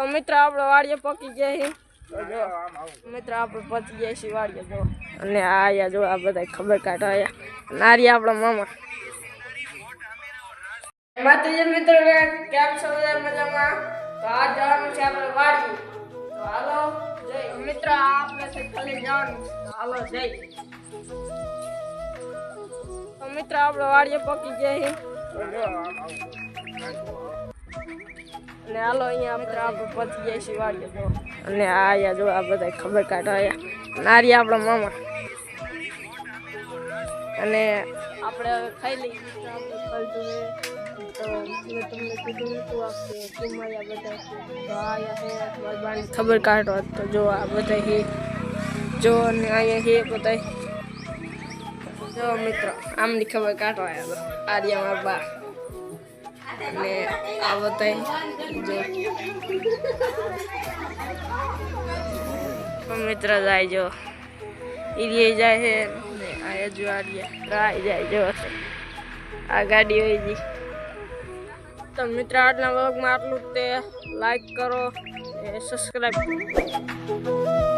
તો મિત્ર આપણે વાડીએ પકી ગયા છીએ મિત્ર આપણે પહોંચી ગયા છીએ વાડીએ જો અને આયા જો આ બધા ખબર કાઢવા આયા નારી આપણા મામા માતાજી મિત્ર કેમ છો બધા મજામાં તો આ જવાનું છે આપણે વાડીએ તો હાલો જય મિત્ર આપણે ખાલી જવાનું તો હાલો જય તો મિત્ર આપણે વાડીએ પકી ગયા છીએ અને હાલો અહીંયા મિત્ર આપણે પહોંચી ગયા છીએ વાડીએ જો અને આયા જો આ બધા ખબર કાઢવા આયા નારી આપણા મામા અને આપણે હવે ખાઈ લઈએ આપણે ફલતું તો મેં તમને કીધું નતું આપશે કિમાયા બધા તો આયા હે બાની ખબર કાઢવા તો જો આ બધા હે જો અને અહીંયા હે બધા જો મિત્ર આમની ખબર કાઢવા આવ્યા આર્યામાં બા અને આ બધા જો મિત્ર જાય જો ઈરીએ જાય છે ને આ જો આર્યા રાય જાય જો આ ગાડી હોય જી તો મિત્ર આજના વ્લોગમાં આટલું જ તે લાઈક કરો સબસ્ક્રાઈબ કરો